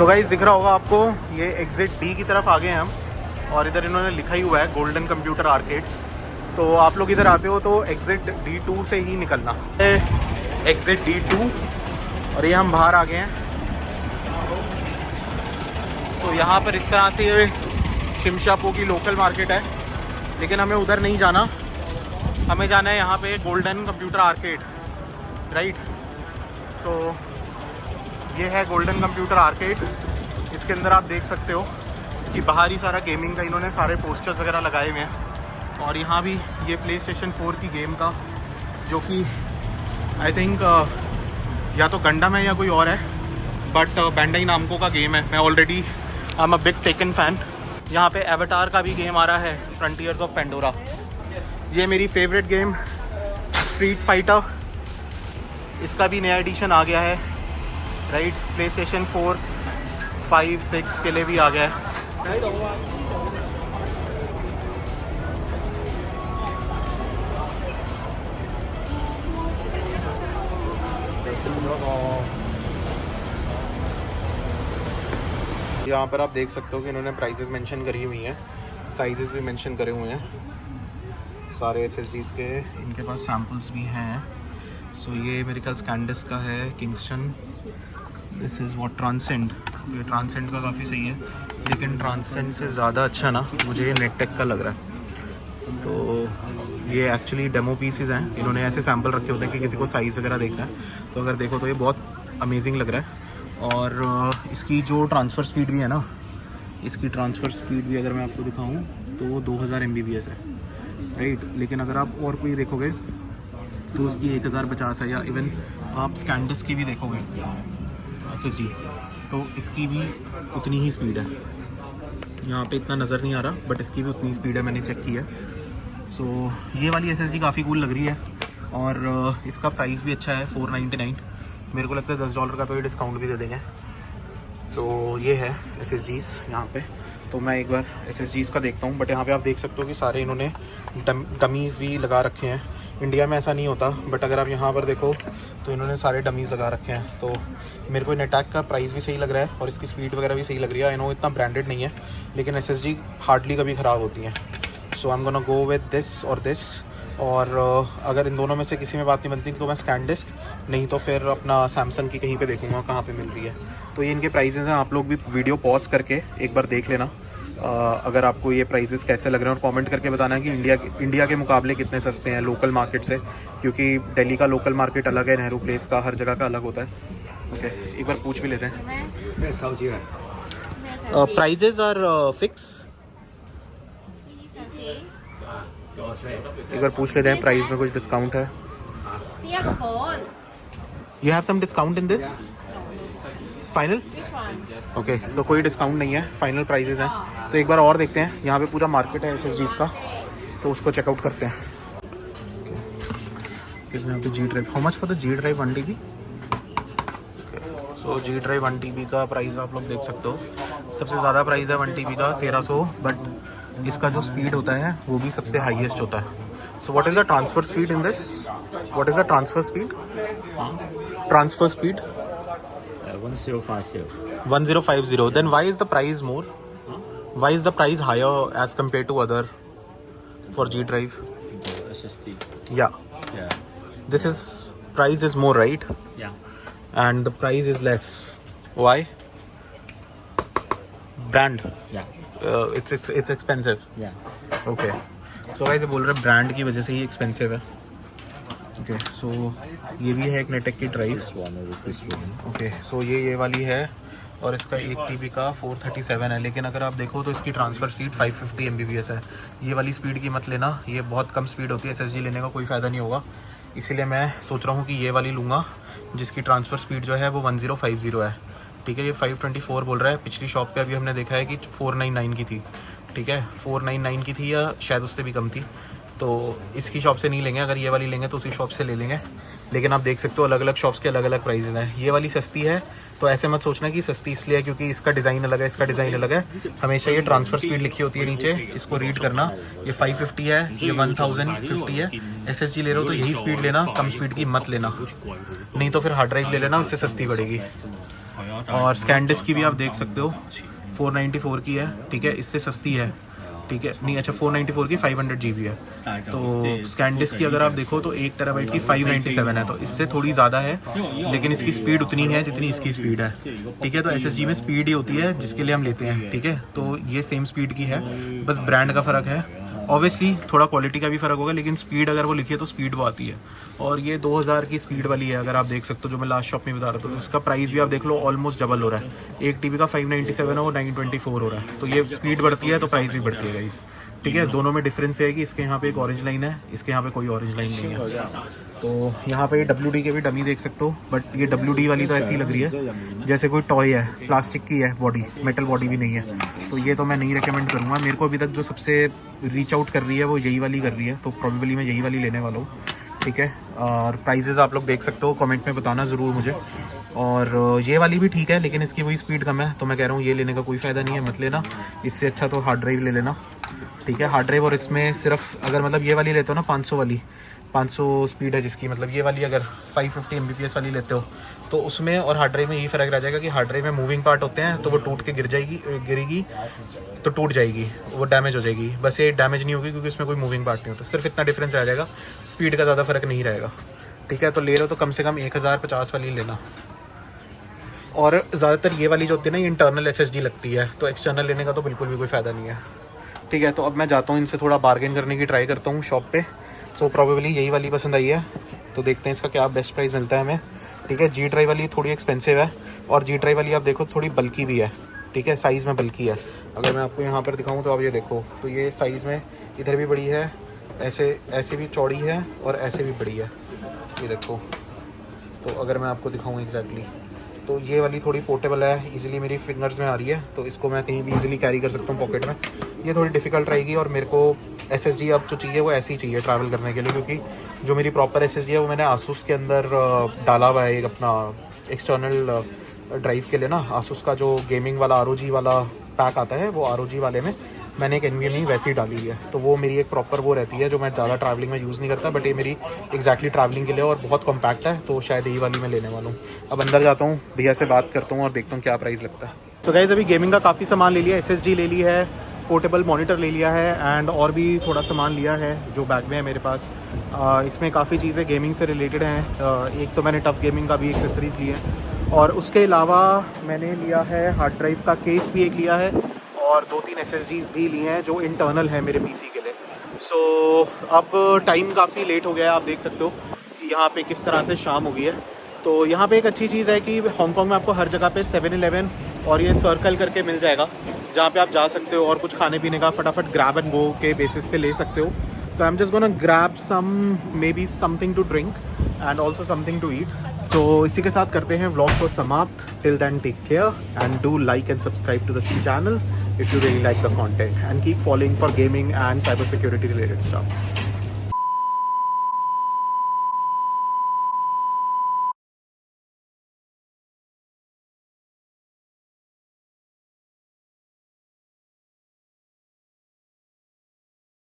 So guys दिख रहा होगा आपको, ये एग्जिट डी की तरफ आ गए हैं हम, और इधर इन्होंने लिखा ही हुआ है गोल्डन कंप्यूटर आर्केड। तो आप लोग इधर आते हो तो एग्जिट D2 से ही निकलना, एग्जिट D2। और ये हम बाहर आ गए हैं। तो यहाँ पर इस तरह से ये शिमशापो की लोकल मार्केट है, लेकिन हमें उधर नहीं जाना, हमें जाना है यहाँ पे गोल्डन कंप्यूटर आर्केड, राइट। सो ये है गोल्डन कंप्यूटर आर्केड। इसके अंदर आप देख सकते हो कि बाहर ही सारा गेमिंग का इन्होंने सारे पोस्टर्स वगैरह लगाए हुए हैं। और यहाँ भी ये PlayStation 4 की गेम का, जो कि आई थिंक या तो गंडम है या कोई और है, बट बैंडाई नामको का गेम है। मैं already I am a big taken fan. यहाँ पे एवाटार का भी गेम आ रहा है, फ्रंटियर्स ऑफ पेंडोरा। ये मेरी फेवरेट गेम स्ट्रीट फाइटर, इसका भी नया एडिशन आ गया है, राइट। PlayStation 4, 5, 6 के लिए भी आ गया है। यहाँ पर आप देख सकते हो कि इन्होंने प्राइसेस मेंशन करी हुई हैं, साइजेस भी मेंशन करे हुए हैं सारे SSDs के। इनके पास सैम्पल्स भी हैं। सो ये मेरे ख्याल स्कैंडिस्क का है, Kingston. This is what transcend. ये ट्रांसेंड का काफ़ी सही है, लेकिन ट्रांसेंड से ज़्यादा अच्छा ना मुझे ये नेटटेक का लग रहा है। तो ये एक्चुअली डेमो पीसेस हैं, इन्होंने ऐसे सैम्पल रखे होते हैं कि किसी को साइज़ वगैरह देखना है। तो अगर देखो तो ये बहुत अमेजिंग लग रहा है। और इसकी जो ट्रांसफ़र स्पीड भी है ना, इसकी ट्रांसफ़र स्पीड भी अगर मैं आपको दिखाऊँ तो वो 2000 MBPS है, राइट। लेकिन अगर आप और कोई देखोगे तो उसकी 1050 है, या इवन आप स्कैंडिस्क की भी देखोगे SSD, तो इसकी भी उतनी ही स्पीड है। यहाँ पे इतना नज़र नहीं आ रहा, बट इसकी भी उतनी स्पीड है, मैंने चेक किया। सो ये वाली SSD काफ़ी कूल लग रही है, और इसका प्राइस भी अच्छा है, $499। मेरे को लगता है $10 का तो ये डिस्काउंट भी दे देंगे। तो ये है SSDs यहाँ पे। तो मैं एक बार SSDs का देखता हूँ, बट यहाँ पे आप देख सकते हो कि सारे इन्होंने डमीज़ भी लगा रखे हैं। इंडिया में ऐसा नहीं होता, बट अगर आप यहाँ पर देखो तो इन्होंने सारे डमीज़ लगा रखे हैं। तो मेरे को नेटैक का प्राइस भी सही लग रहा है, और इसकी स्पीड वगैरह भी सही लग रही है। आई नो इतना ब्रांडेड नहीं है, लेकिन SSD हार्डली कभी ख़राब होती हैं। So I am gonna go with this और दिस। और अगर इन दोनों में से किसी में बात नहीं बनती तो मैं स्कैंडिस्क, नहीं तो फिर अपना सैमसंग की कहीं पे देखूंगा कहाँ पे मिल रही है। तो ये इनके प्राइजेज़ हैं, आप लोग भी वीडियो पॉज करके एक बार देख लेना अगर आपको ये प्राइजेज़ कैसे लग रहे हैं, और कमेंट करके बताना कि इंडिया के मुकाबले कितने सस्ते हैं लोकल मार्केट से, क्योंकि दिल्ली का लोकल मार्केट अलग है, नेहरू प्लेस का, हर जगह का अलग होता है। ओके, एक बार पूछ भी लेते हैं। प्राइजेज़ आर फिक्स, एक बार पूछ लेते हैं प्राइस में कुछ डिस्काउंट है। You have some discount in this final? Okay, so कोई डिस्काउंट नहीं है, फाइनल प्राइसेस हैं। तो एक बार और देखते हैं, यहाँ पे पूरा मार्केट है SSDs का, तो उसको चेकआउट करते हैं। यहाँ पे G drive, how much for the G drive 1 TB? So G drive 1 TB का प्राइस आप लोग देख सकते हो, सबसे ज़्यादा प्राइस है 1 TB का 1300, बट इसका जो स्पीड होता है वो भी सबसे हाईएस्ट होता है। So what is the transfer speed in this? What is the transfer speed? Transfer speed 1050. Then why is the price more? Why is the price higher as compared to other for G drive? SSD. Yeah. Yeah. This is price is more, right? Yeah. And the price is less. Why? Brand. Yeah. It's expensive. Yeah. Okay. So guys, ये बोल रहे हैं brand की वजह से ही expensive है। Okay, सो ये भी है एक नेटटेक की ड्राइव। ओके, सो ये वाली है, और इसका 1 TB का 437 है। लेकिन अगर आप देखो तो इसकी ट्रांसफ़र स्पीड 550 MBPS है। ये वाली स्पीड की मत लेना, ये बहुत कम स्पीड होती है, SSD लेने का कोई फ़ायदा नहीं होगा। इसीलिए मैं सोच रहा हूँ कि ये वाली लूँगा, जिसकी ट्रांसफ़र स्पीड जो है वो 1050 है। ठीक है, ये 524 बोल रहा है। पिछली शॉप पे अभी हमने देखा है कि 499 की थी। ठीक है, 499 की थी, या शायद उससे भी कम थी। तो इसकी शॉप से नहीं लेंगे, अगर ये वाली लेंगे तो उसी शॉप से ले लेंगे। लेकिन आप देख सकते हो अलग अलग शॉप्स के अलग अलग प्राइजेज़ हैं। ये वाली सस्ती है, तो ऐसे मत सोचना कि सस्ती इसलिए है क्योंकि इसका डिज़ाइन अलग है, इसका डिज़ाइन अलग है। हमेशा ये ट्रांसफ़र स्पीड लिखी होती है नीचे, इसको रीड करना। ये 550 है, ये 1050 है। SSD ले रहे हो तो यही स्पीड लेना, कम स्पीड की मत लेना, नहीं तो फिर हार्ड ड्राइव ले लेना, उससे सस्ती पड़ेगी। और SanDisk की भी आप देख सकते हो 494 की है, ठीक है, इससे सस्ती है, ठीक है, नहीं अच्छा 494 की 500 GB है। तो SanDisk की अगर आप देखो तो 1 TB की 597 है, तो इससे थोड़ी ज़्यादा है, लेकिन इसकी स्पीड उतनी है जितनी इसकी स्पीड है, ठीक है। तो SSD में स्पीड ही होती है जिसके लिए हम लेते हैं, ठीक है। तो ये सेम स्पीड की है, बस ब्रांड का फ़र्क है, ऑब्वियसली थोड़ा क्वालिटी का भी फ़र्क होगा, लेकिन स्पीड अगर वो लिखी है तो स्पीड वो आती है। और ये 2000 की स्पीड वाली है, अगर आप देख सकते हो, जो मैं लास्ट शॉप में बता रहा था, तो उसका प्राइस भी आप देख लो ऑलमोस्ट डबल हो रहा है। 1 TB का 597 है, वो 924 हो रहा है। तो ये स्पीड बढ़ती है तो प्राइस भी बढ़ती है गाइस, ठीक है। दोनों में डिफरेंस है कि इसके यहाँ पे एक ऑरेंज लाइन है, इसके यहाँ पे कोई ऑरेंज लाइन नहीं है। तो यहाँ पे WD के भी डमी देख सकते हो, बट ये WD वाली तो ऐसी लग रही है जैसे कोई टॉय है, प्लास्टिक की है बॉडी, मेटल बॉडी भी नहीं है। तो ये तो मैं नहीं रिकमेंड करूँगा। मेरे को अभी तक जो सबसे रीच आउट कर रही है वो यही वाली कर रही है, तो प्रॉबेबली मैं यही वाली लेने वाला हूँ, ठीक है। और प्राइजेज़ आप लोग देख सकते हो, कमेंट में बताना ज़रूर मुझे। और ये वाली भी ठीक है, लेकिन इसकी वही स्पीड कम है, तो मैं कह रहा हूँ ये लेने का कोई फ़ायदा नहीं है, मत लेना। इससे अच्छा तो हार्ड ड्राइव ले लेना, ठीक है। हार्ड ड्राइव, और इसमें सिर्फ अगर मतलब ये वाली लेते हो ना 500 वाली, 500 स्पीड है जिसकी, मतलब ये वाली अगर 550 Mbps वाली लेते हो तो उसमें और हार्ड ड्राइव में यही फ़र्क रह जाएगा कि हार्ड ड्राइव में मूविंग पार्ट होते हैं, तो वो टूट के गिरेगी तो टूट जाएगी, वो डैमेज हो जाएगी। बस ये डैमेज नहीं होगी क्योंकि इसमें कोई मूविंग पार्ट नहीं होता, सिर्फ इतना डिफरेंस रह जाएगा, स्पीड का ज़्यादा फ़र्क नहीं रहेगा, ठीक है। तो ले रहे हो तो कम से कम 1050 वाली लेना। और ज़्यादातर ये वाली जो होती है ना, ये इंटरनल SSD लगती है, तो एक्सटर्नल लेने का तो बिल्कुल भी कोई फ़ायदा नहीं है, ठीक है। तो अब मैं जाता हूँ, इनसे थोड़ा बार्गेन करने की ट्राई करता हूँ शॉप पे। सो प्रॉबेबली यही वाली पसंद आई है, तो देखते हैं इसका क्या बेस्ट प्राइस मिलता है हमें, ठीक है। G ड्राइव वाली थोड़ी एक्सपेंसिव है, और G ड्राइव वाली आप देखो थोड़ी बल्की भी है, ठीक है, साइज़ में बल्की है। अगर मैं आपको यहाँ पर दिखाऊँ तो आप ये देखो, तो ये साइज़ में इधर भी बड़ी है, ऐसे भी चौड़ी है और ऐसे भी बड़ी है, ये देखो। तो अगर मैं आपको दिखाऊँ एग्जैक्टली, तो ये वाली थोड़ी पोर्टेबल है, इजीली मेरी फिंगर्स में आ रही है, तो इसको मैं कहीं भी इजीली कैरी कर सकता हूँ पॉकेट में। ये थोड़ी डिफ़िकल्ट रहेगी, और मेरे को SSD अब जो चाहिए वो ऐसी चाहिए ट्रैवल करने के लिए, क्योंकि जो मेरी प्रॉपर SSD है वो मैंने आसूस के अंदर डाला हुआ है, एक अपना एक्सटर्नल ड्राइव के लिए ना, आसूस का जो गेमिंग वाला ROG वाला पैक आता है, वो ROG वाले में मैंने एक NVMe वैसी ही डाली है। तो वो मेरी एक प्रॉपर वो रहती है जो मैं ज़्यादा ट्रैवलिंग में यूज़ नहीं करता, बट ये मेरी एग्जैक्टली ट्रैवलिंग के लिए, और बहुत कॉम्पैक्ट है, तो शायद यही वाली मैं लेने वाला हूँ। अब अंदर जाता हूँ, भैया से बात करता हूँ और देखता हूँ क्या प्राइस लगता है। सो गाइस, अभी गेमिंग का काफ़ी सामान ले लिया, SSD ले ली है, पोर्टेबल मॉनिटर ले लिया है, एंड और भी थोड़ा सामान लिया है जो बैग में है मेरे पास। इसमें काफ़ी चीज़ें गेमिंग से रिलेटेड हैं। एक तो मैंने टफ गेमिंग का भी एक्सेसरीज़ लिए हैं, और उसके अलावा मैंने लिया है हार्ड ड्राइव का केस भी एक लिया है, और 2-3 SSDs भी लिए हैं जो इंटरनल है मेरे PC के लिए। सो अब टाइम काफ़ी लेट हो गया है, आप देख सकते हो कि यहाँ पे किस तरह से शाम हो गई है। तो यहाँ पे एक अच्छी चीज़ है कि हांगकांग में आपको हर जगह पे 7-Eleven और ये सर्कल करके मिल जाएगा, जहाँ पे आप जा सकते हो और कुछ खाने पीने का फटाफट ग्रैब एंड गो के बेसिस पे ले सकते हो। So I am just gonna grab some maybe something to drink and also something to eat. तो इसी के साथ करते हैं व्लॉग को समाप्त। Till then take care and do like and subscribe to the channel if you really like the content, and keep following for gaming and cybersecurity related stuff.